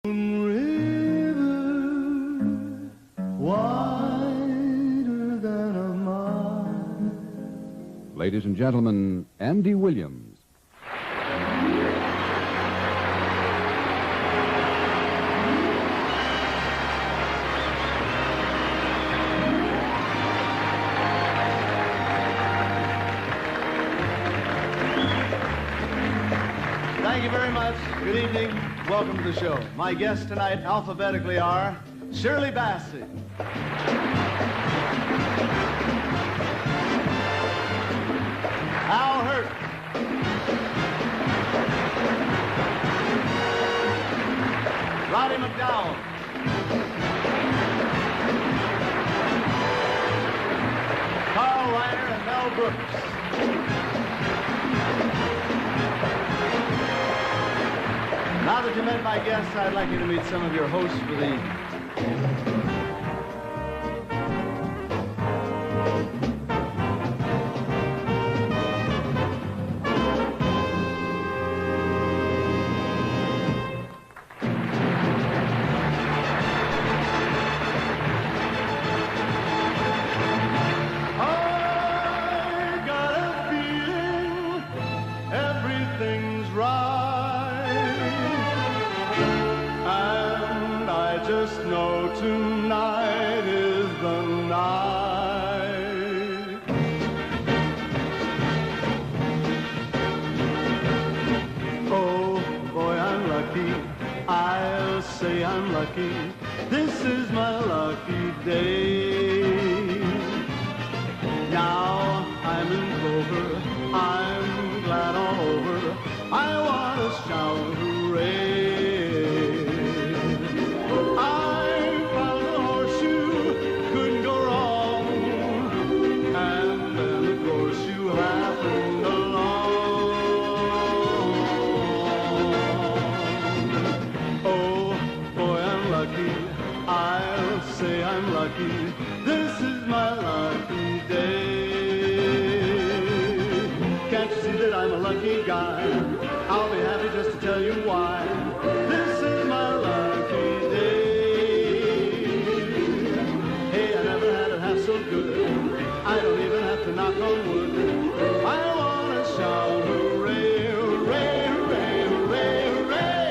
Ladies and gentlemen, Andy Williams. Thank you very much. Good evening. Welcome to the show. My guests tonight alphabetically are Shirley Bassey, Hirt, Roddy McDowall, Reiner and Mel Brooks. Now that you met my guests, I'd like you to meet some of your hosts for the tonight is the night. Oh, boy, I'm lucky. I'll say I'm lucky. This is my lucky day. Now I'm in clover. I'm glad all over. I want to shout hooray. This is my lucky day. Can't you see that I'm a lucky guy? I'll be happy just to tell you why. This is my lucky day. Hey, I never had it half so good. I don't even have to knock on wood. I want to shout hooray, hooray, hooray, hooray, hooray.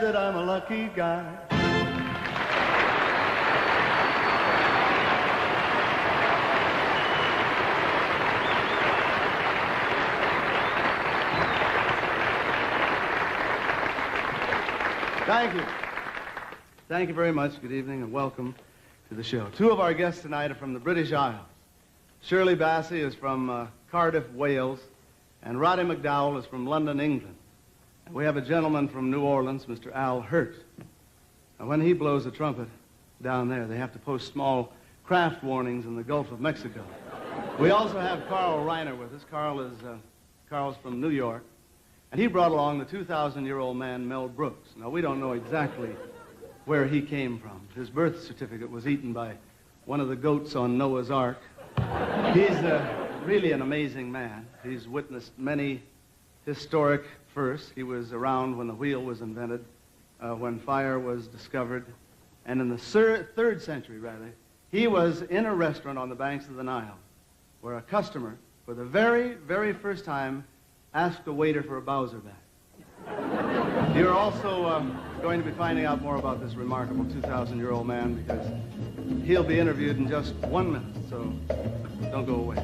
That I'm a lucky guy. Thank you. Thank you very much. Good evening and welcome to the show. Two of our guests tonight are from the British Isles. Shirley Bassey is from Cardiff, Wales, and Roddy McDowall is from London, England. And we have a gentleman from New Orleans, Mr. Hirt. Now, when he blows a trumpet down there, they have to post small craft warnings in the Gulf of Mexico. We also have Carl Reiner with us. Carl's from New York, and he brought along the 2,000-year-old man, Mel Brooks. Now, we don't know exactly where he came from. His birth certificate was eaten by one of the goats on Noah's Ark. He's really an amazing man. He's witnessed many historic firsts. He was around when the wheel was invented, when fire was discovered, and in the 3rd century, rather, he was in a restaurant on the banks of the Nile where a customer, for the very, very first time, asked a waiter for a Bowser bat. You're also going to be finding out more about this remarkable 2,000-year-old man because he'll be interviewed in just 1 minute, so don't go away.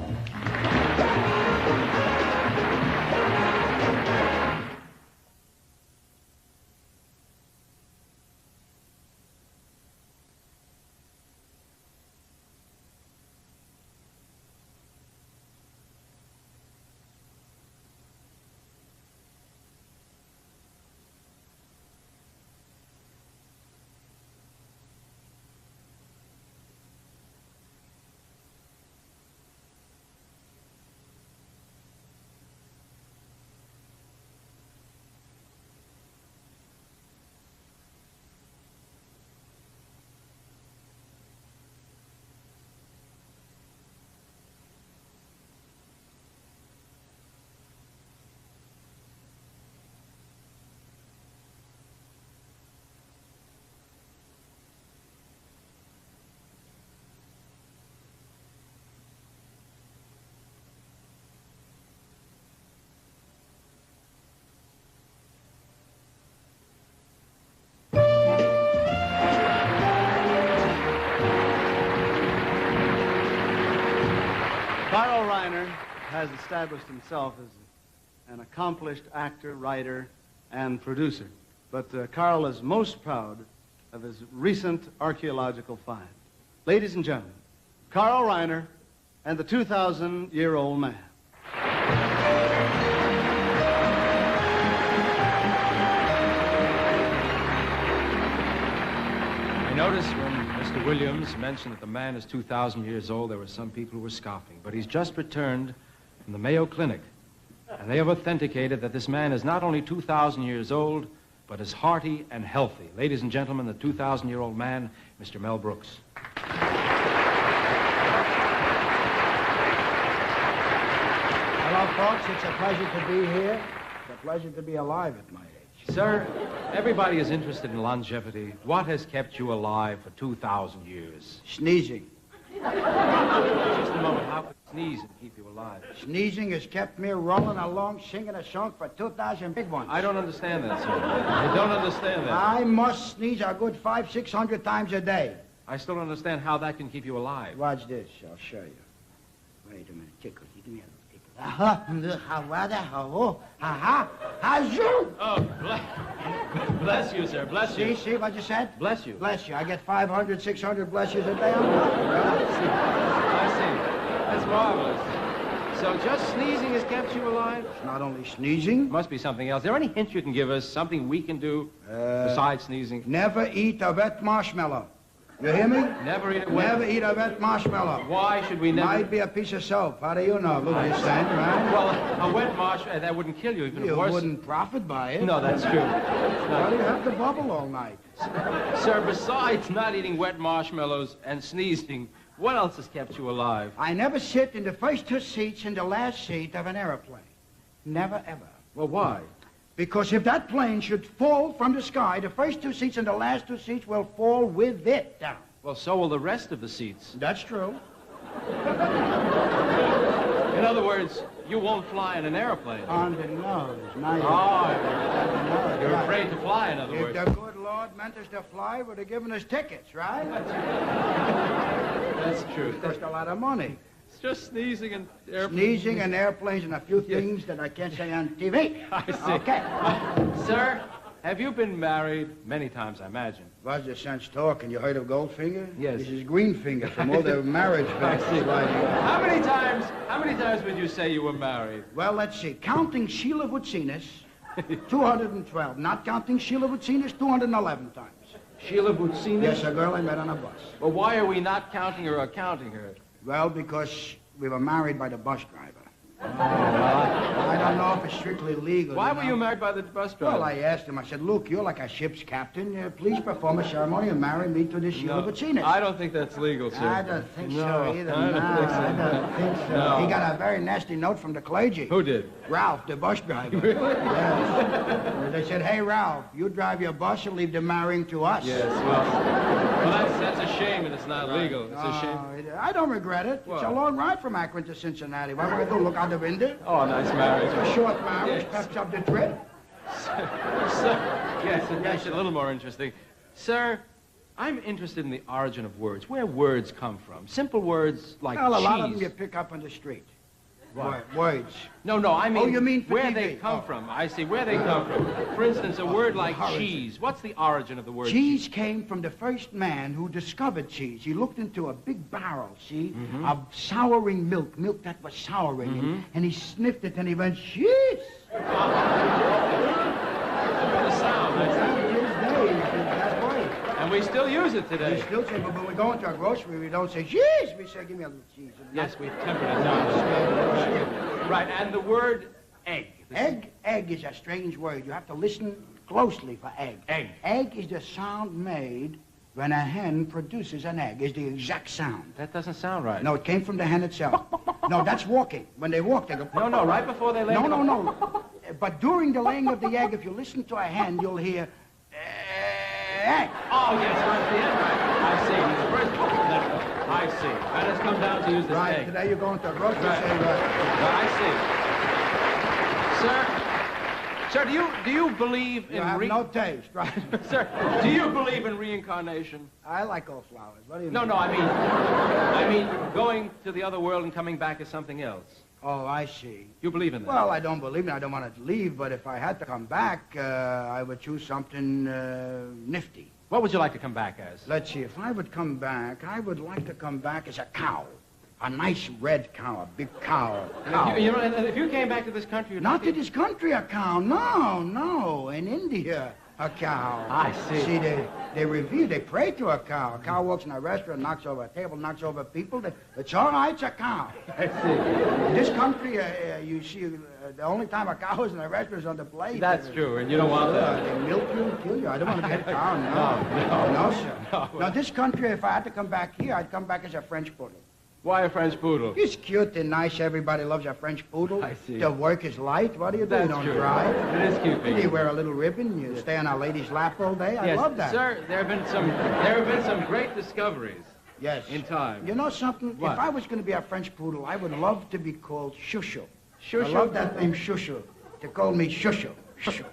Carl Reiner has established himself as an accomplished actor, writer, and producer. But Carl is most proud of his recent archaeological find. Ladies and gentlemen, Carl Reiner and the 2,000-year-old man. I noticed when Mr. Williams mentioned that the man is 2,000 years old, there were some people who were scoffing. But he's just returned from the Mayo Clinic, and they have authenticated that this man is not only 2,000 years old, but is hearty and healthy. Ladies and gentlemen, the 2,000-year-old man, Mr. Mel Brooks. Hello, folks. It's a pleasure to be here. It's a pleasure to be alive at my age. Sir, everybody is interested in longevity. What has kept you alive for 2,000 years? Sneezing. Just a moment. How could sneezing keep you alive? Sneezing has kept me rolling along singing a song for 2,000 big ones. I don't understand that, sir. I don't understand that. I must sneeze a good 500-600 times a day. I still don't understand how that can keep you alive. Watch this. I'll show you. Wait a minute. Tickle. You give me a little tickle. Oh, bless you, sir. Bless you. See what you said? Bless you. Bless you. I get 500, 600 blesses a day. I see. That's marvelous. So just sneezing has kept you alive? It's not only sneezing. Must be something else. Is there any hint you can give us? Something we can do besides sneezing? Never eat a wet marshmallow. You hear me? Never eat a wet... Never eat a wet marshmallow. Why should we never... Might be a piece of soap. How do you know? Look at this thing, right? Well, a wet marshmallow, that wouldn't kill you. Even You worse. wouldn't profit by it. No, that's true. Why do you have to bubble all night? Sir, besides not eating wet marshmallows and sneezing, what else has kept you alive? I never sit in the first 2 seats in the last seat of an airplane. Never, ever. Well, why? Because if that plane should fall from the sky, the first 2 seats and the last 2 seats will fall with it down. Well, so will the rest of the seats. That's true. In other words, you won't fly in an airplane. On the nose. Now You're afraid to fly, in other If words. the good Lord meant us to fly, would have given us tickets, right? That's true. It cost a lot of money. It's just sneezing and airplanes. Sneezing and airplanes and a few things that I can't say on TV. I see. Okay. Sir, have you been married many times, I imagine? Was the sense talking? You heard of Goldfinger? Yes. This is Greenfinger from all their marriage I see. ventures. How many times would you say you were married? Well, let's see. Counting Sheila Vutsinas, 212. Not counting Sheila Vutsinas, 211 times. Sheila Butsinas? Yes, a girl I met on a bus. But why are we not counting her or counting her? Well, because we were married by the bus driver. I don't know if it's strictly legal. Why were you married by the bus driver? Well, I asked him. I said, "Look, you're like a ship's captain. Please perform a ceremony and marry me to this Sheila Vutsinas." I don't think that's legal, sir. I don't think so either. I don't think so. I don't think so. No. He got a very nasty note from the clergy. Who did? Ralph, the bus driver. Really? Yes. They said, "Hey, Ralph, you drive your bus and leave the marrying to us." Yes, well that's a shame and it's not legal. It's a shame. I don't regret it. It's a long ride from Akron to Cincinnati. What am I going to do, look out the window? Oh, nice marriage. A short marriage, Yes. peps up the trip. Yes, it makes it a little more interesting. Sir, I'm interested in the origin of words, where words come from. Simple words like Well, a cheese. lot of them you pick up on the street. What? Words. No, I mean, Oh, you mean for where TV? they come Oh. from. I see, where they come from. For instance, a word like origin. cheese. What's the origin of the word Cheese came from the first man who discovered cheese. He looked into a big barrel, see, of souring milk that was souring, and he sniffed it and he went, cheese! The sound, I see. That way. And we still use it We today. still say, but when we go into a grocery, we don't say cheese. We say, give me a little cheese. Yes, we've tempered it down. Right, and the word egg. Egg is a strange word. You have to listen closely for egg. Egg. Egg is the sound made when a hen produces an egg. Is the exact sound. That doesn't sound right. No, it came from the hen itself. No, that's walking. When they walk, they go. No, right before they lay No, it no, on- no. But during the laying of the egg, if you listen to a hen, you'll hear egg. Oh, yes, right at the end, right. I see. It's the first one. I see. That has come down to use this Right, egg. today you go into a grocery Right. say, I see. Sir, do you believe you in have no taste, right? Sir, do you believe in reincarnation? I like old flowers. What do you No, mean? I mean going to the other world and coming back as something else. Oh, I see. You believe in that? Well, I don't believe in it. I don't want to leave, but if I had to come back, I would choose something nifty. What would you like to come back as? Let's see, if I would come back, I would like to come back as a cow. A nice red cow, a big cow. You know, if you came back to this country, you'd Not like to this country, a cow. No. In India, a cow. I see. See, they revere, they pray to a cow. A cow walks in a restaurant, knocks over a table, knocks over people. It's all right, it's a cow. I see. In this country, you see, the only time a cow is in a restaurant is on the plate. That's true, and you don't want that. They milk you and kill you. I don't want to be a cow, no, sir. No. Now, this country, if I had to come back here, I'd come back as a French poodle. Why a French poodle? He's cute and nice. Everybody loves a French poodle. I see. The work is light. What do you do? You That's don't true. drive. It is cute. You wear a little ribbon. You stay on a lady's lap all day. I Yes, love that. Sir, there have been some great discoveries Yes. in time. You know something? What? If I was going to be a French poodle, I would love to be called Shushu. Shushu? I love that name, Shushu. To call me Shushu. Shushu.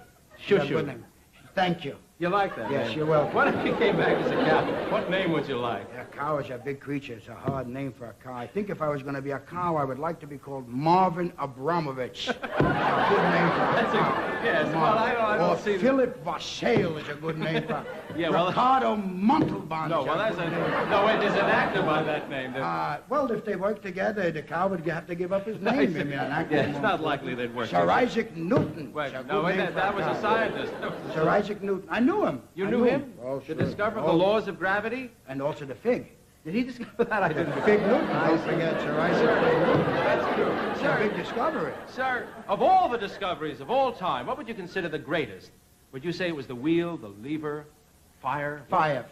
Shushu. That's a good name. Thank you. You like that? Yes, name? you're welcome. What if you came back as a cow? What name would you like? A cow is a big creature. It's a hard name for a cow. I think if I was going to be a cow, I would like to be called Marvin Abramovich. A good name for a That's cow. yes. Well, I don't Or see. Philip Vasile is a good name for. Yeah, well- Ricardo Montalban. No, is well, a that's good a name. no. Wait, there's an actor by that name. Well, if they work together, the cow would have to give up his name. I mean, an actor Yeah, it's won't- not likely they'd work. Sir Isaac Newton. Wait, is a no, good wait, name that, for that was cow. a scientist. Sir Isaac Newton. I knew him. You I knew him? Oh, The sure. discoverer of Oh, the laws of gravity? And also the fig. Did he discover that? I didn't. Fig Newton. Don't forget Sir Isaac Newton. That's true. It's a big discovery. Sir, of all the discoveries of all time, what would you consider the greatest? Would you say it was the wheel, the lever, fire? Fire,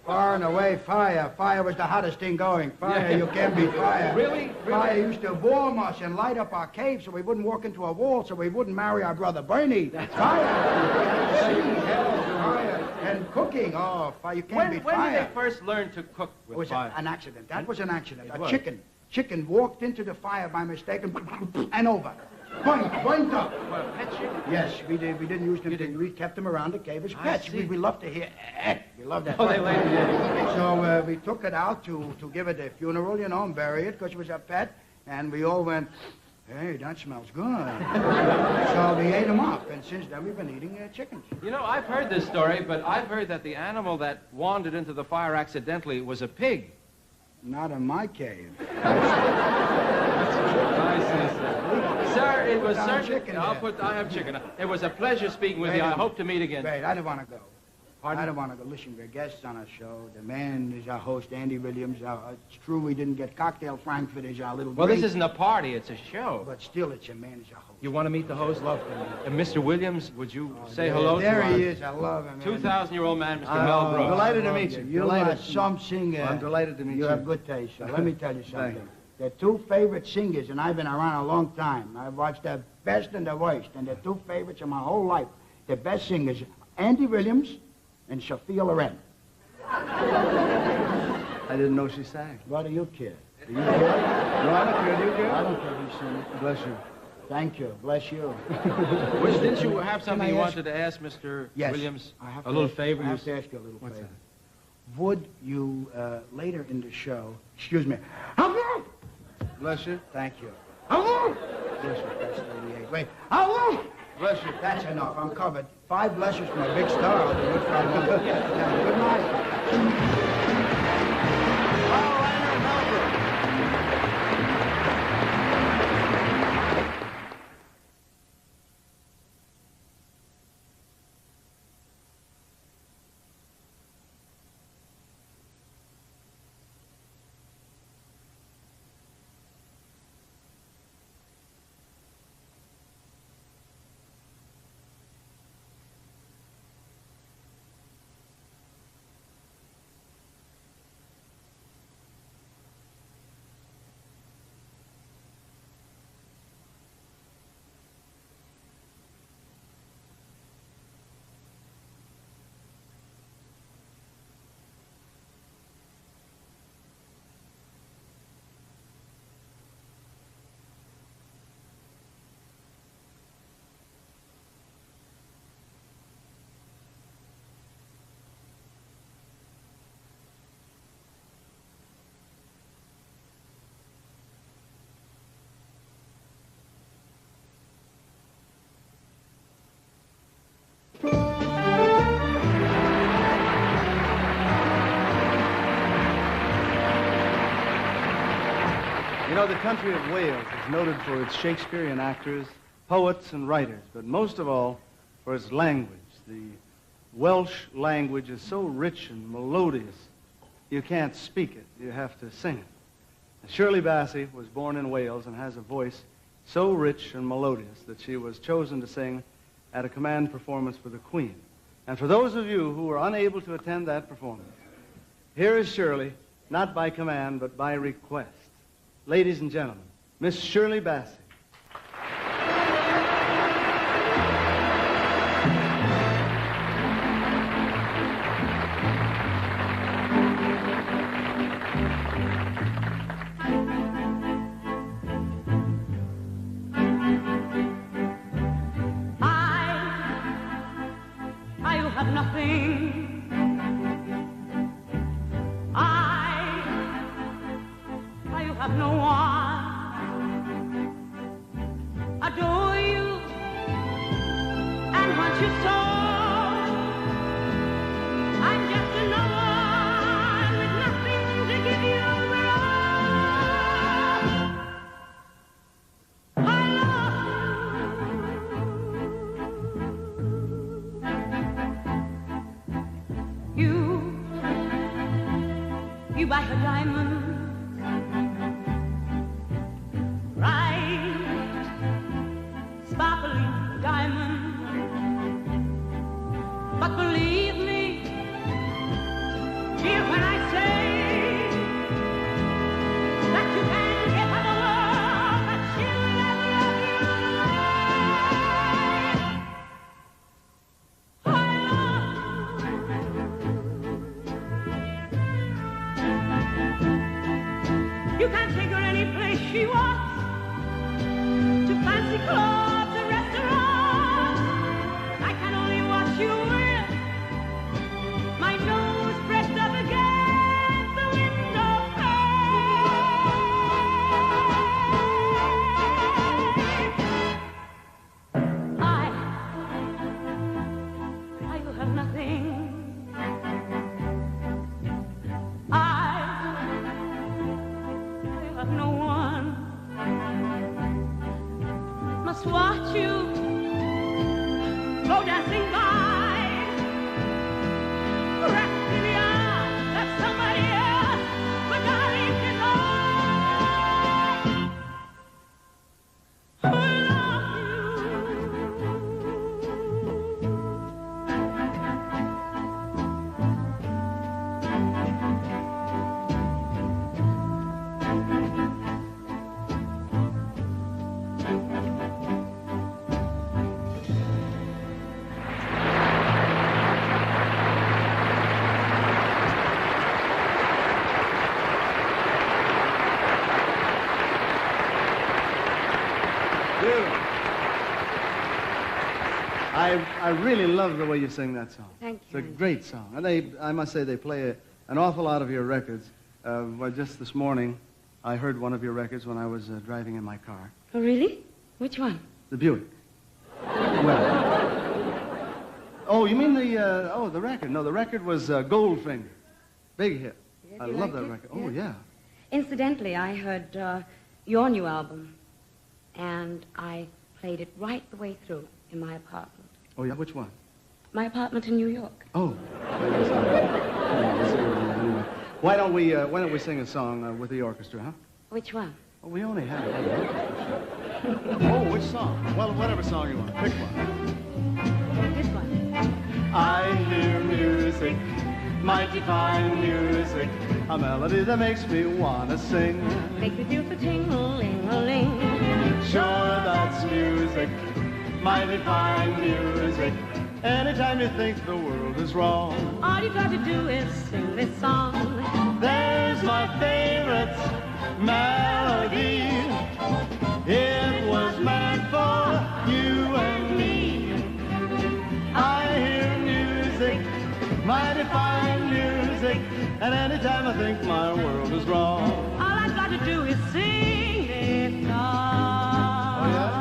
far and away, fire. Fire was the hottest thing going. Fire, Yeah. you can't beat fire. Really? Fire used to warm us and light up our caves so we wouldn't walk into a wall, so we wouldn't marry our brother Bernie. Fire. Sea, hell, fire. And cooking, oh, fire, you can't When beat did fire. they first learn to cook It with was fire? an accident. That was an accident. It A was. chicken walked into the fire by mistake and over. Point up. Well, pet chicken? Yes, we didn't use them. You didn't? We kept them around the cave as I pets. see. We love to hear. We love that. Oh, they laid it in. So we took it out to give it a funeral, and bury it because it was a pet. And we all went, Hey, that smells good. So we ate them up, and since then we've been eating chickens. You know, I've heard this story, but I've heard that the animal that wandered into the fire accidentally was a pig. Not in my cave. Sir, it was certainly... Chicken I have chicken. It was a pleasure speaking with you. I hope to meet again. Wait, I don't want to go. Pardon? I don't want to go. Listen, we're guests on our show. The man is our host, Andy Williams. It's true we didn't get Cocktail Frankfurt as our little Well, drink, this isn't a party. It's a show. but still, it's a man is our host. You want to meet the host? Love to meet Mr. Williams, would you say there, hello there to he our is. I love him. 2,000-year-old man, Mr. Mel Brooks? Delighted to meet you. You Delighted are to- some singer. I'm delighted to meet you. You have good taste. So let me tell you Thank something. you. The two favorite singers, and I've been around a long time. I've watched the best and the worst, and the two favorites of my whole life. The best singers, Andy Williams and Sophia Loren. I didn't know she sang. What do you care? Do you care? No, I don't care. Do you care? I don't care who sings. Bless you. Thank you. Bless you. Didn't you have something I you ask- wanted to ask Mr. Yes. Williams? I have A little to, favor? I have to ask you a little What's favor. Would you, later in the show, excuse me. Hello! Bless you. Thank you. Hello! Bless you. That's 38. Wait. Hello! Bless you. That's enough. I'm covered. 5 blessings from a big star. I'll do it for a month. Good night. Oh, Reiner and Mel Brooks. You know, the country of Wales is noted for its Shakespearean actors, poets, and writers, but most of all for its language. The Welsh language is so rich and melodious, you can't speak it, you have to sing it. Shirley Bassey was born in Wales and has a voice so rich and melodious that she was chosen to sing at a command performance for the Queen. And for those of you who were unable to attend that performance, here is Shirley, not by command, but by request. Ladies and gentlemen, Miss Shirley Bassey. I will have nothing. I will have no one. Adore you, and once you saw, I'm just another with nothing to give you but all. I love you. You buy her diamonds. Sparkling diamond. just watch you go dancing by, wrapped in the arms of somebody else, forgetting his own. I love I really love the way you sing that song. Thank It's you. a great song. And I must say, they play an awful lot of your records. Well, just this morning, I heard one of your records when I was driving in my car. Oh, really? Which one? The Buick. Well. Oh, you mean the record? No, the record was Goldfinger. Big hit. Yeah, I you love like that it? record. Oh, yeah. Incidentally, I heard your new album, and I played it right the way through in my apartment. Oh, yeah, which one? My apartment in New York. Oh. Anyway, why don't we sing a song with the orchestra, huh? Which one? Well, we only have one. Oh, which song? Well, whatever song you want. Pick one. This one. I hear music, mighty fine music, a melody that makes me want to sing. Make me feel so ting-a-ling-a-ling. Sure, that's music, mighty fine music. Anytime you think the world is wrong, All you got to do is sing this song. there's my favorite melody. It was meant for you and me. I hear music, mighty fine music, and anytime I think my world is wrong. All I got to do is sing this song. Oh, yeah?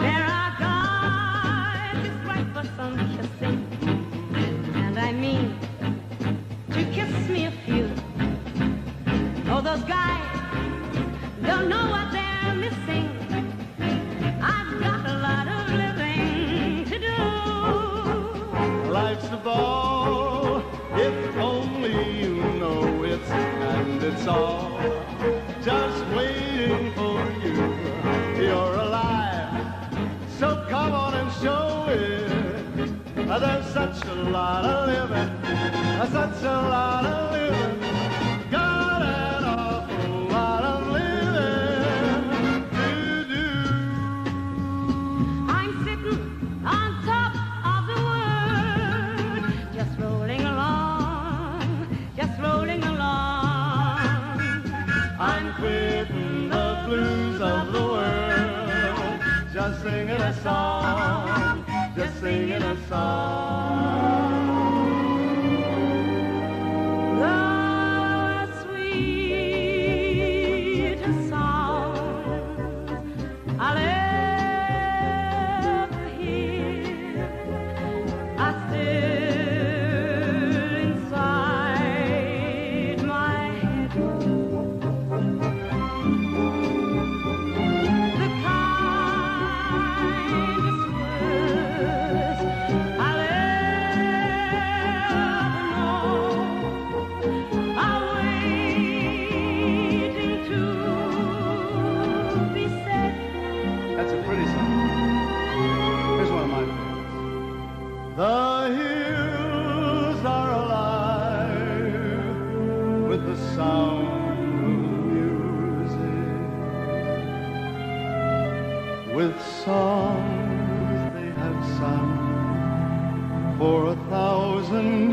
There are guys just right for some kissing, and I mean to kiss me a few. Oh, those guys don't know what they're missing. I've got a lot of living to do. Life's a ball, if only you know it, and it's all just waiting for you. You're alive, so come on and show it. There's such a lot of living, such a lot of living. Got an awful lot of living to do. I'm sitting on top of the world, just rolling along, just rolling along. I'm quitting the blues of the world, just singing a song, just singing a song. The sweetest sound I'll ever hear are still inside my head. The kindest words I'll ever know are waiting to be said. That's a pretty song. Here's one of my favorites. The hills are alive with the sound of music, with songs they have sung for 1,000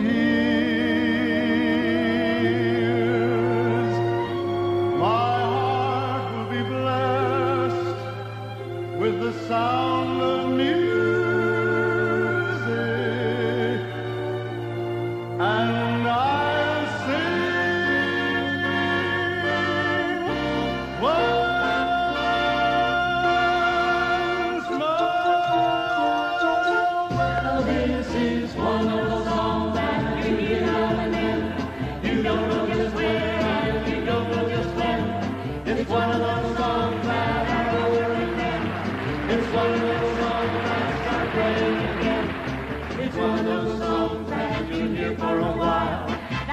years. My heart will be blessed with the sound of music, and I'll sing once more. This is one of those songs that you hear now and then. You don't know just where and you don't know just when. It's one of those songs that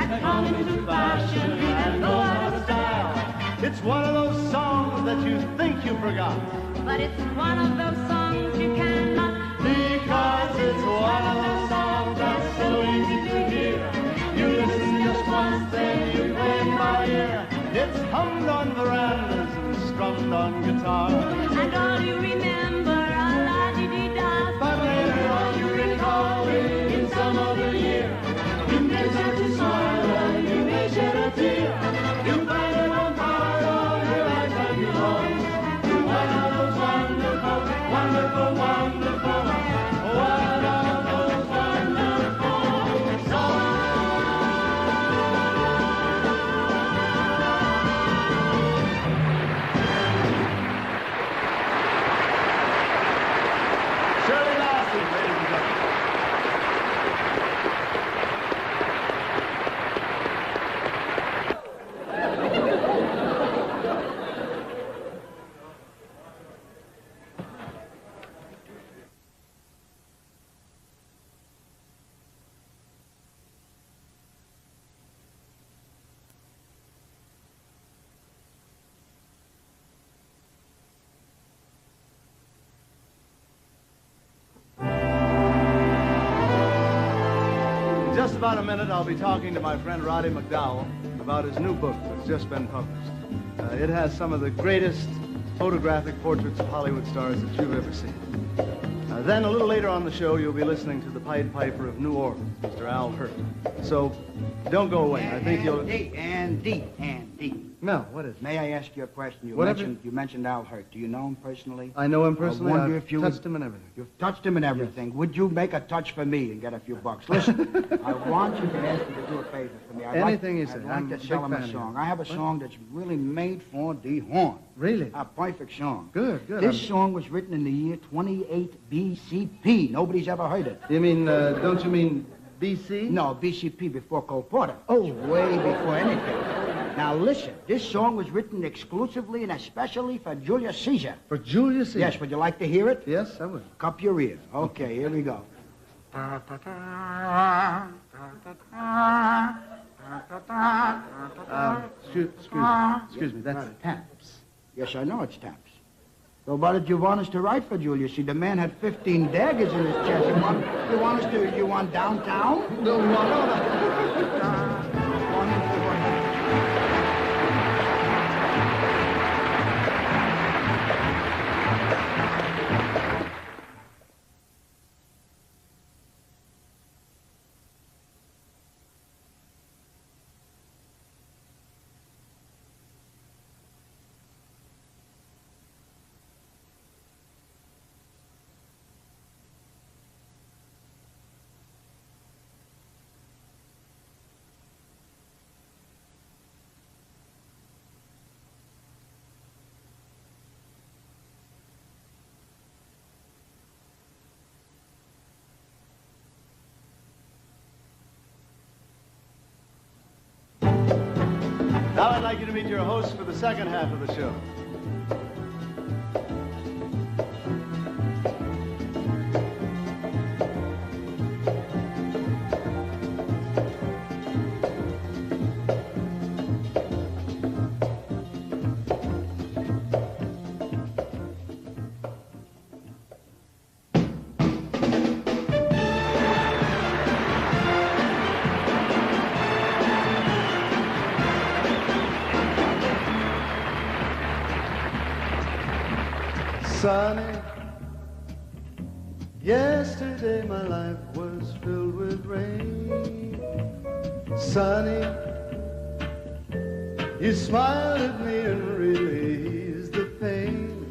has come into fashion and no other style. It's one of those songs that you think you forgot. But it's one of those songs you cannot. Because it's one of those songs that's so easy to hear. You listen just once, then you play it by ear. It's hummed on verandas and strummed on guitar. And all you remember, a la-di-di-da. But later on you recall it in some other year. You may start to smile and you may shed a tear. You find it on part of your lifetime belongs to one of those wonderful, wonderful, wonderful, one of those wonderful songs. Shirley Bassey, ladies and gentlemen. In just about a minute, I'll be talking to my friend Roddy McDowall about his new book that's just been published. It has some of the greatest photographic portraits of Hollywood stars that you've ever seen. Then a little later on the show, you'll be listening to the Pied Piper of New Orleans, Mr. Al Hirt. So don't go away. I think you'll... Andy. Mel, what is it? May I ask you a question? Whatever. You mentioned Al Hirt. Do you know him personally? I know him personally. I wonder I've if you touched him and everything. You've touched him and everything. Would you make a touch for me and get a few bucks? Listen, I want you to ask him to do a favor for me. Anything you say. I'd I'm like a to sell big him fan a of song. you. I have a song that's really made for the horn. Really? A perfect song. Good, good. This song was written in the year 28 BCP. Nobody's ever heard it. You mean, don't you mean BC? No, BCP before Cole Porter. Oh. Way before anything. Now listen, this song was written exclusively and especially for Julius Caesar. For Julius Caesar? Yes, would you like to hear it? Yes, I would. Cup your ear. Okay, here we go. Excuse me, that's taps. Yes, I know it's taps. So what did you want us to write for, Julius? See, the man had 15 daggers in his chest. You want downtown? No. Now I'd like you to meet your host for the second half of the show. Sunny, yesterday my life was filled with rain. Sunny, you smiled at me and released the pain.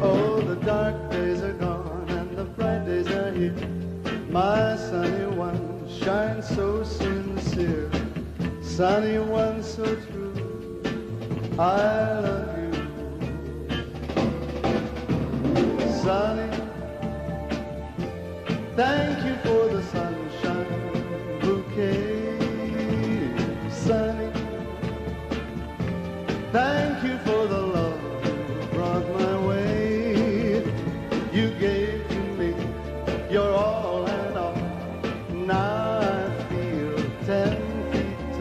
Oh, the dark days are gone and the bright days are here. My sunny one shines so sincere. Sunny one so true, I love you. Sunny, thank you for the sunshine bouquet. Sunny, thank you for the love you brought my way. You gave to me your all and all. Now I feel 10 feet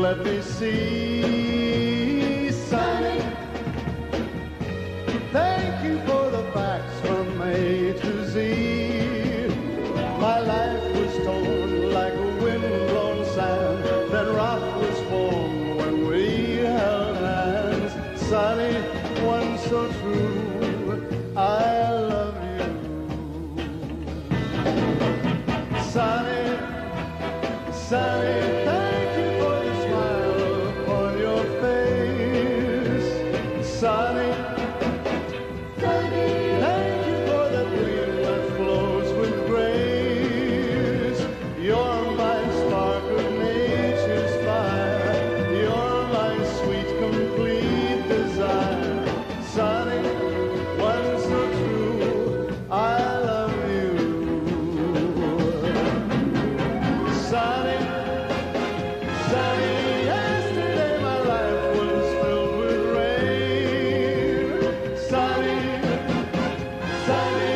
let me see. Sonny, thank you for the facts from A to Z. My life was torn like a windblown sand, then rock was formed when we held hands. Sonny, one so true, I love you. Sonny, Sonny, thank you for the smile upon your face. Sonny, thank you for the gleam that flows with grace. You're my spark of nature's fire. You're my sweet, complete desire. Sonny, one so true, I love you. Sonny, Sonny, yesterday my life was filled with rain. Sonny, Sonny,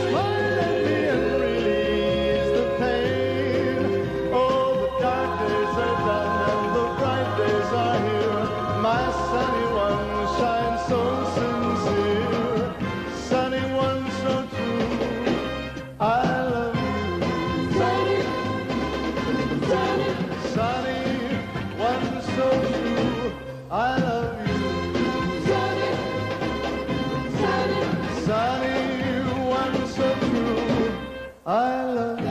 smile at me and release the pain. Oh, the dark days are done and the bright days are here. My sunny one shines so sincere. Sunny one so true, I love you. Sunny, Sunny, Sunny one so true, I love you. Sunny, Sunny, Sunny one so true, I love you.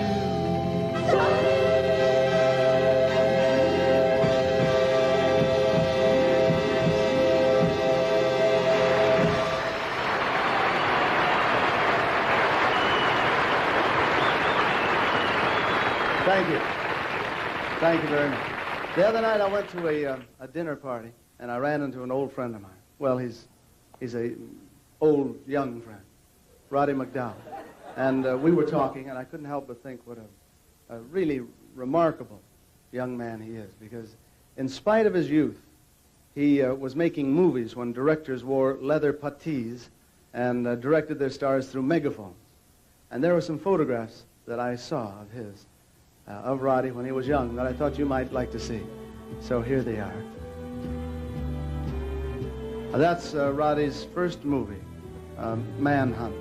Thank you. Thank you very much. The other night I went to a dinner party, and I ran into an old friend of mine. Well, he's a old, young friend, Roddy McDowall. And we were talking, and I couldn't help but think what a really remarkable young man he is, because in spite of his youth, he was making movies when directors wore leather puttees and directed their stars through megaphones. And there were some photographs that I saw of his, of Roddy when he was young, that I thought you might like to see. So here they are. That's Roddy's first movie, Manhunt.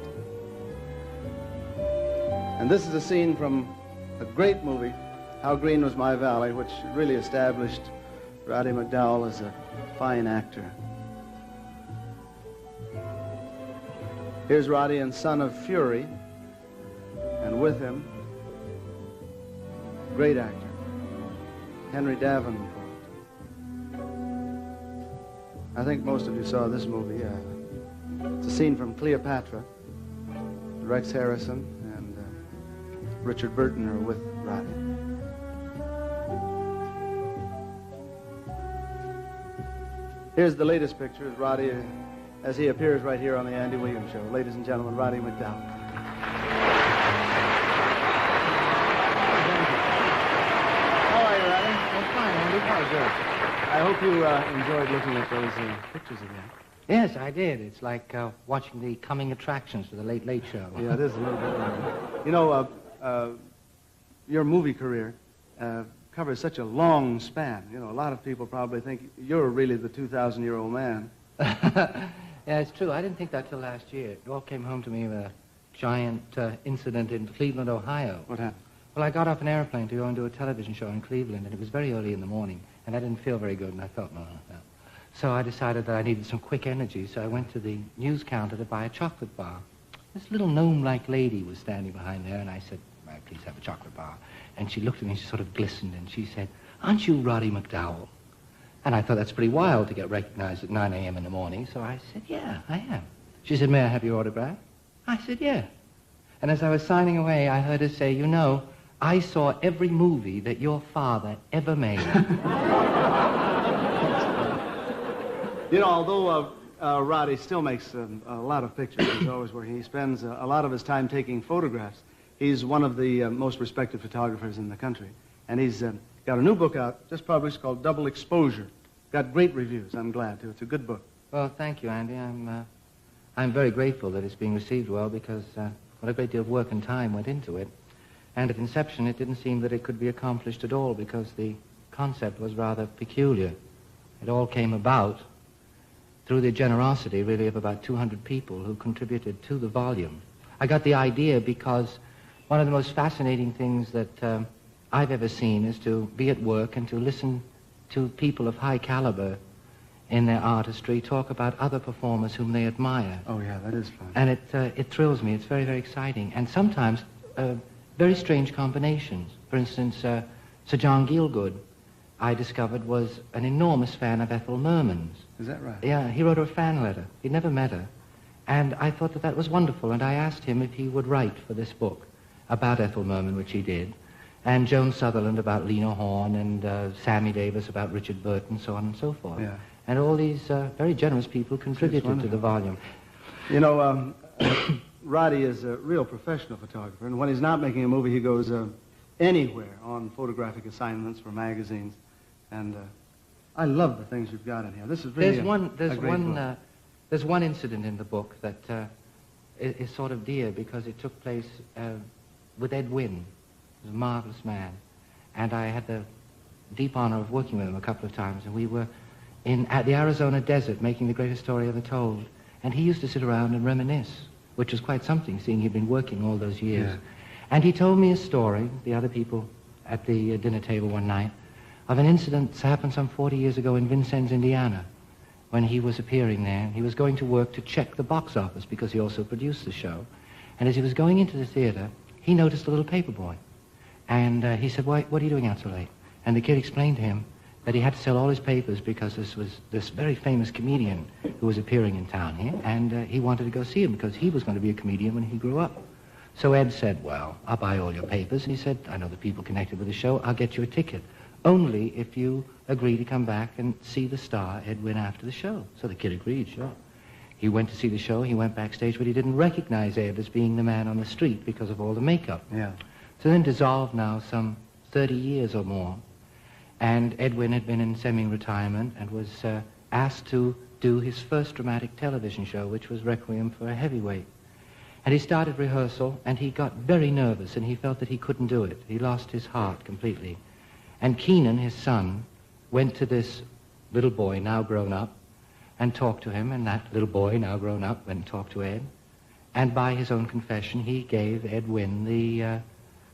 And this is a scene from a great movie, How Green Was My Valley, which really established Roddy McDowall as a fine actor. Here's Roddy in Son of Fury, and with him, great actor, Henry Davenport. I think most of you saw this movie. It's a scene from Cleopatra. Rex Harrison and Richard Burton are with Roddy. Here's the latest picture of Roddy as he appears right here on the Andy Williams Show. Ladies and gentlemen, Roddy McDowall. I hope you enjoyed looking at those pictures again. Yes, I did. It's like watching the coming attractions to the Late Late Show. Yeah, it is a little bit. You know, your movie career covers such a long span. You know, a lot of people probably think you're really the 2,000-year-old man. Yeah, it's true. I didn't think that till last year. It all came home to me with a giant incident in Cleveland, Ohio. What happened? Well, I got off an airplane to go and do a television show in Cleveland, and it was very early in the morning, and I didn't feel very good, and I felt, no. So I decided that I needed some quick energy, so I went to the news counter to buy a chocolate bar. This little gnome-like lady was standing behind there, and I said, "May I please have a chocolate bar?" And she looked at me, and she sort of glistened, and she said, "Aren't you Roddy McDowall?" And I thought that's pretty wild to get recognized at 9 a.m. in the morning, so I said, "Yeah, I am." She said, "May I have your autograph?" I said, "Yeah." And as I was signing away, I heard her say, "You know, I saw every movie that your father ever made." You know, although Roddy still makes a lot of pictures, he's always working. He spends a lot of his time taking photographs. He's one of the most respected photographers in the country. And he's got a new book out, just published, called Double Exposure. Got great reviews, I'm glad, too. It's a good book. Well, thank you, Andy. I'm very grateful that it's being received well, because what a great deal of work and time went into it. And at inception, it didn't seem that it could be accomplished at all, because the concept was rather peculiar. It all came about through the generosity, really, of about 200 people who contributed to the volume. I got the idea because one of the most fascinating things that I've ever seen is to be at work and to listen to people of high caliber in their artistry talk about other performers whom they admire. Oh, yeah, that is fun. And it thrills me. It's very, very exciting. And sometimes very strange combinations. For instance, Sir John Gielgud, I discovered, was an enormous fan of Ethel Merman's. Is that right? Yeah, he wrote her a fan letter. He'd never met her. And I thought that that was wonderful, and I asked him if he would write for this book about Ethel Merman, which he did, and Joan Sutherland about Lena Horne, and Sammy Davis about Richard Burton, so on and so forth. Yeah. And all these very generous people contributed to the volume. You know, Roddy is a real professional photographer, and when he's not making a movie, he goes anywhere on photographic assignments for magazines. And I love the things you've got in here. This is really There's one incident in the book that is sort of dear because it took place with Ed Wynn. He was a marvelous man. And I had the deep honor of working with him a couple of times, and we were at the Arizona desert making the greatest story ever told. And he used to sit around and reminisce, which was quite something, seeing he'd been working all those years. Yeah. And he told me a story, the other people at the dinner table one night, of an incident that happened some 40 years ago in Vincennes, Indiana, when he was appearing there. He was going to work to check the box office because he also produced the show. And as he was going into the theater, he noticed a little paper boy. And he said, "Why, what are you doing out so late?" And the kid explained to him that he had to sell all his papers because this was this very famous comedian who was appearing in town here, and he wanted to go see him because he was going to be a comedian when he grew up. So Ed said, "Well, I'll buy all your papers." And he said, "I know the people connected with the show. I'll get you a ticket. Only if you agree to come back and see the star, Ed Wynn, after the show." So the kid agreed, sure. He went to see the show. He went backstage, but he didn't recognize Ed as being the man on the street because of all the makeup. Yeah. So then dissolved now some 30 years or more. And Ed Wynn had been in semi-retirement and was asked to do his first dramatic television show, which was Requiem for a Heavyweight. And he started rehearsal, and he got very nervous, and he felt that he couldn't do it. He lost his heart completely. And Keenan, his son, went to this little boy, now grown up, and talked to him, and that little boy, now grown up, went and talked to Ed. And by his own confession, he gave Ed Wynn the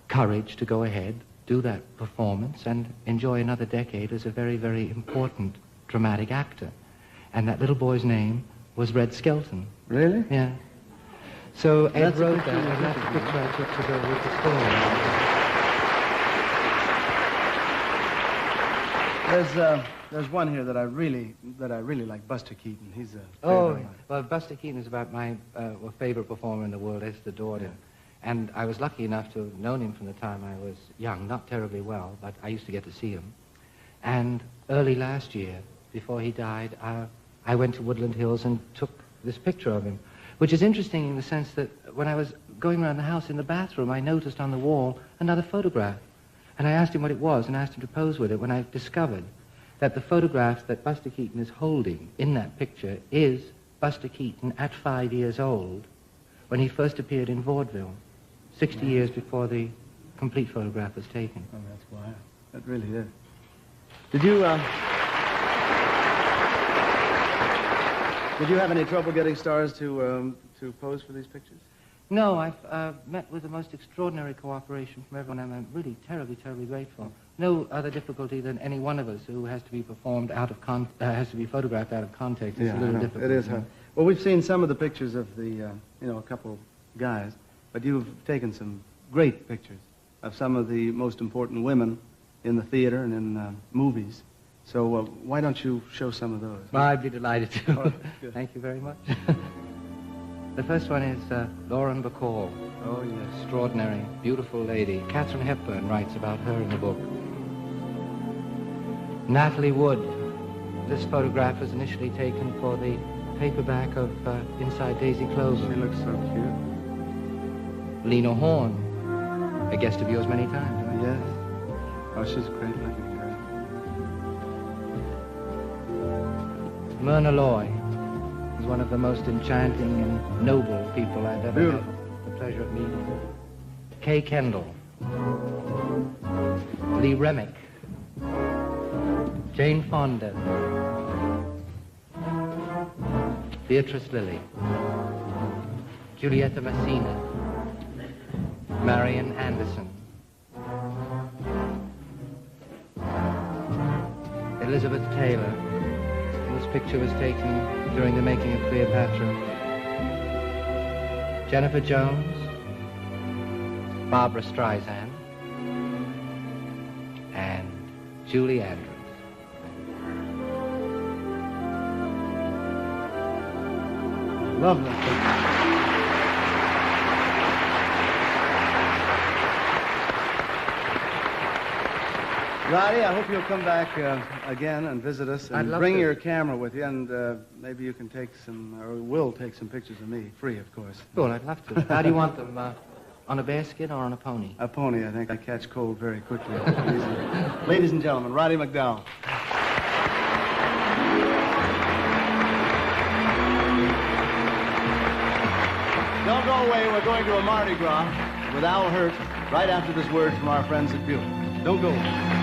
courage to go ahead, do that performance, and enjoy another decade as a very, very important dramatic actor. And that little boy's name was Red Skelton. Really? Yeah. So Ed That's wrote that, and that's the picture I took to go with the story. There's one here that I really like, Buster Keaton. He's a Oh, favorite of mine. well, Buster Keaton is about my favorite performer in the world. I just adored him. And I was lucky enough to have known him from the time I was young, not terribly well, but I used to get to see him. And early last year, before he died, I went to Woodland Hills and took this picture of him, which is interesting in the sense that when I was going around the house in the bathroom, I noticed on the wall another photograph. And I asked him what it was, and asked him to pose with it, when I discovered that the photograph that Buster Keaton is holding in that picture is Buster Keaton at 5 years old when he first appeared in vaudeville, 60 years before the complete photograph was taken. Oh, that's wild. That really is. Did you have any trouble getting stars to pose for these pictures? No, I've met with the most extraordinary cooperation from everyone, and I'm really terribly, terribly grateful. No other difficulty than any one of us who has to be performed out of has to be photographed out of context. It's a little difficult. It is, huh? Well, we've seen some of the pictures of the, a couple guys, but you've taken some great pictures of some of the most important women in the theater and in movies. So why don't you show some of those? Well, I'd be delighted to. Oh, good. Thank you very much. The first one is Lauren Bacall. Oh, yes. Extraordinary, beautiful lady. Katharine Hepburn writes about her in the book. Natalie Wood. This photograph was initially taken for the paperback of Inside Daisy Clover. She looks so cute. Lena Horne, a guest of yours many times. Oh, yes. Oh, she's a great looking girl. Myrna Loy is one of the most enchanting and noble people I've ever had the pleasure of meeting. Kay Kendall. Lee Remick. Jane Fonda, Beatrice Lilly, Giulietta Messina, Marian Anderson, Elizabeth Taylor. This picture was taken during the making of Cleopatra. Jennifer Jones, Barbara Streisand, and Julie Andrews. Lovely. Roddy, I hope you'll come back again and visit us, I'd and love bring to. your camera with you, and maybe you can take some, or will take some pictures of me, free, of course. Well, I'd love to. How do you want them? On a basket or on a pony? A pony, I think. I catch cold very quickly. Ladies and gentlemen, Roddy McDowall. Don't go away. We're going to a Mardi Gras with Al Hirt right after this word from our friends at Buick. Don't go away.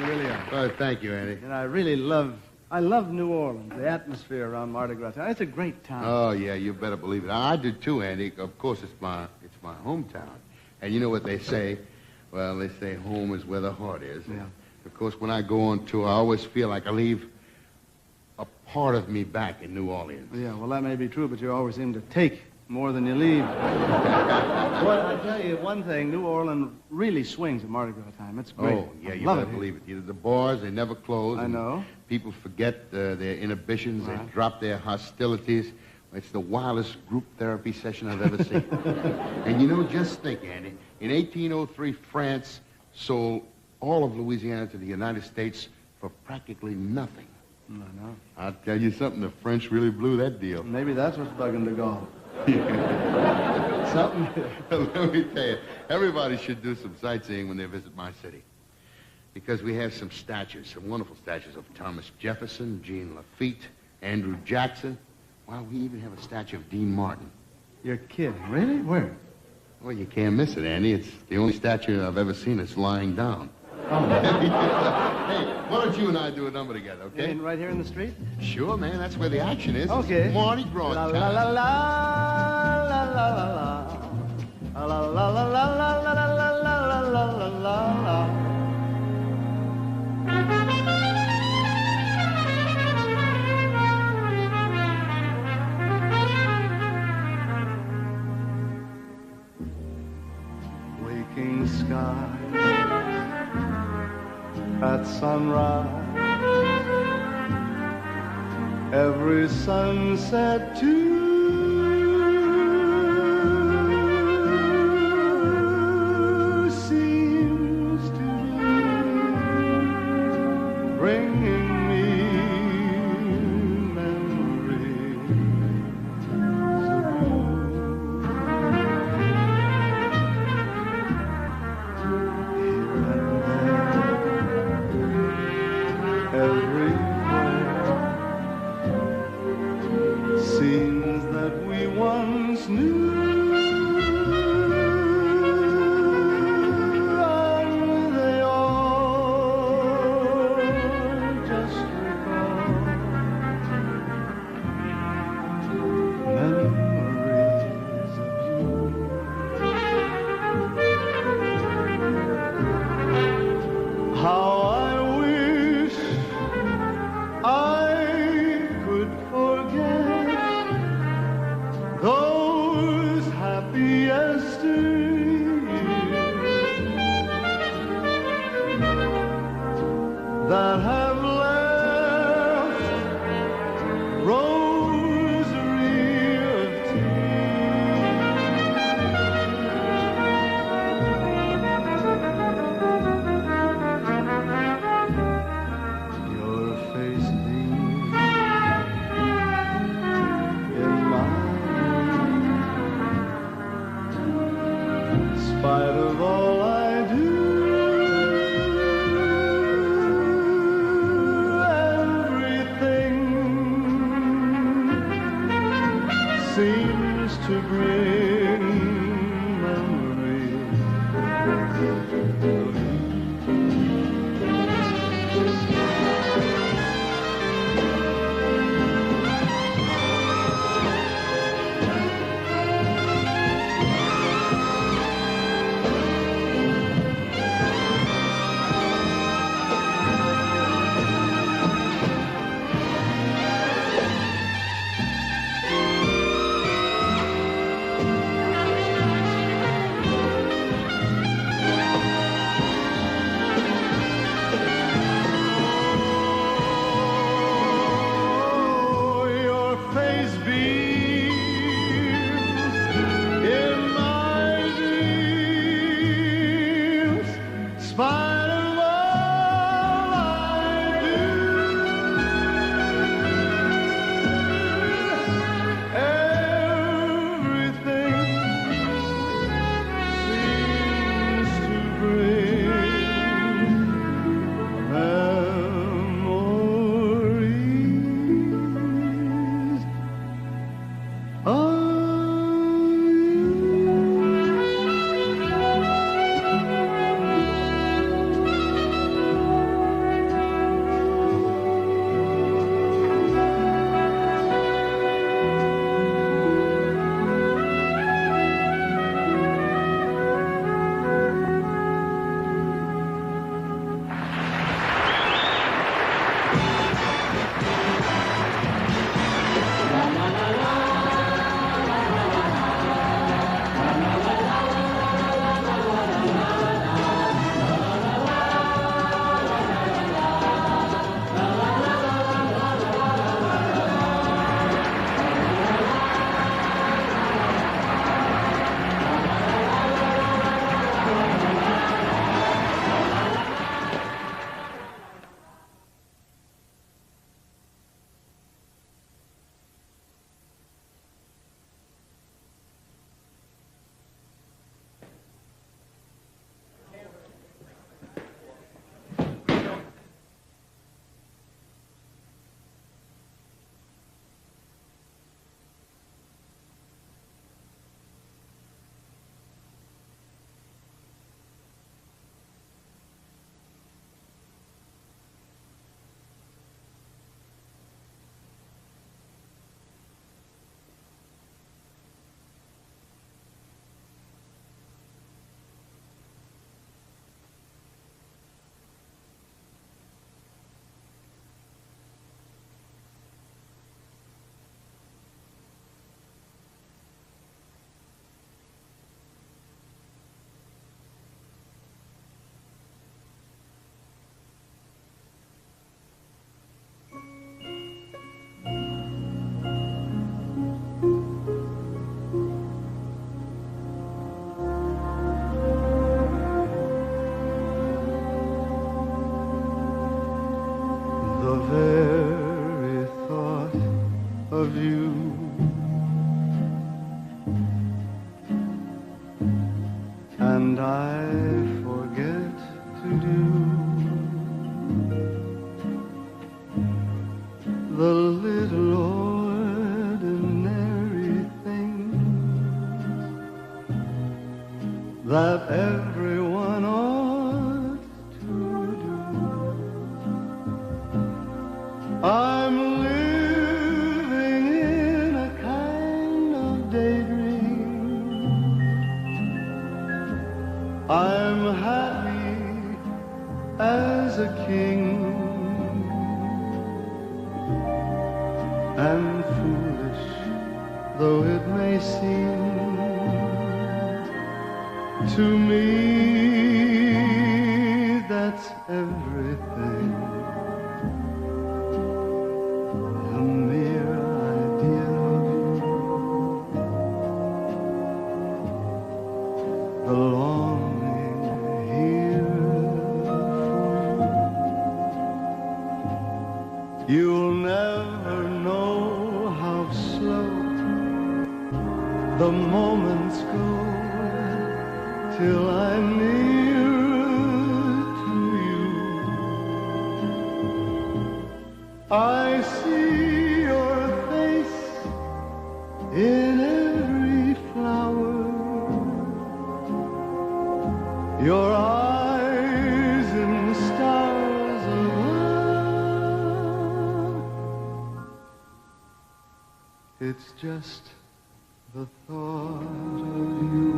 You really are. Oh, thank you, Andy. And I love New Orleans, the atmosphere around Mardi Gras. It's a great town. Oh, yeah, you better believe it. I do too, Andy. Of course, it's my hometown. And you know what they say? Well, they say home is where the heart is. Yeah. Of course, when I go on tour, I always feel like I leave a part of me back in New Orleans. Yeah, well, that may be true, but you always seem to take more than you leave. Well, I tell you one thing, New Orleans really swings at Mardi Gras time. It's great. Oh, yeah, I you love better it. believe it. The bars, they never close. I and know. People forget their inhibitions. Right. They drop their hostilities. It's the wildest group therapy session I've ever seen. And you know, just think, Andy, in 1803, France sold all of Louisiana to the United States for practically nothing. I know. I'll tell you something, the French really blew that deal. Maybe that's what's bugging de Gaulle. Something. Let me tell you, everybody should do some sightseeing when they visit my city. Because we have some statues, some wonderful statues of Thomas Jefferson, Jean Lafitte, Andrew Jackson. Wow, we even have a statue of Dean Martin. You're kidding. Really? Where? Well, you can't miss it, Andy. It's the only statue I've ever seen that's lying down. Oh. Hey, why don't you and I do a number together, okay? And right here in the street? Sure, man. That's where the action is. Okay. It's Mardi Gras La time. la la la la la la la la la la la la la la la la la. Waking sky at sunrise, every sunset too seems to be bringing me memories of you. Everywhere, scenes that we once knew, and they all just recall memories of you. How I wish I could forget those happy yesteryears that have left rosary of tears. Your face beams in mine, in spite of all I do. Everything seems to bring memories of you. and I forget to do the little ordinary things that everyone ought to do. I'm living in a kind of daydream. I'm happy as a king, and foolish though it may seem to me, that's everything. A mere idea of you, the longing here for you. You'll never know how slow the moments go till I'm near to you. I see your face in every flower, your eyes in stars above. It's just the thought of you.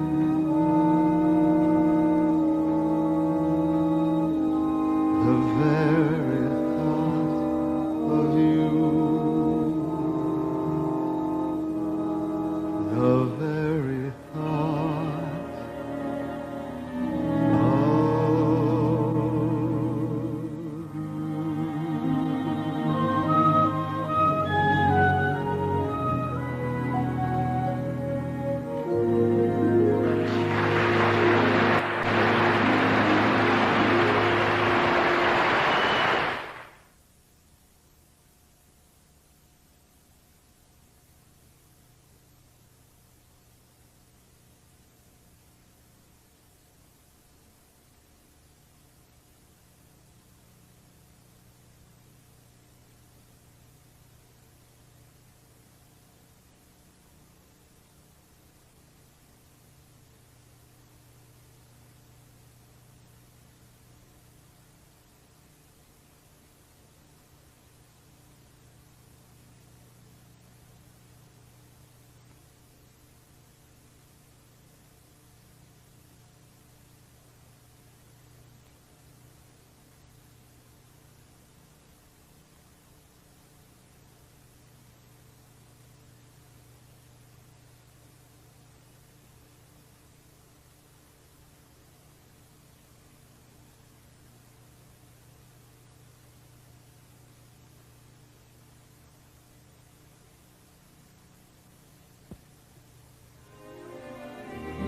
The very thought of you, the very thought of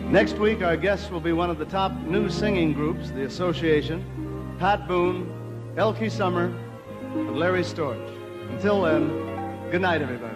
Next week, our guests will be one of the top new singing groups, the Association, Pat Boone, Elkie Summer, and Larry Storch. Until then, good night, everybody.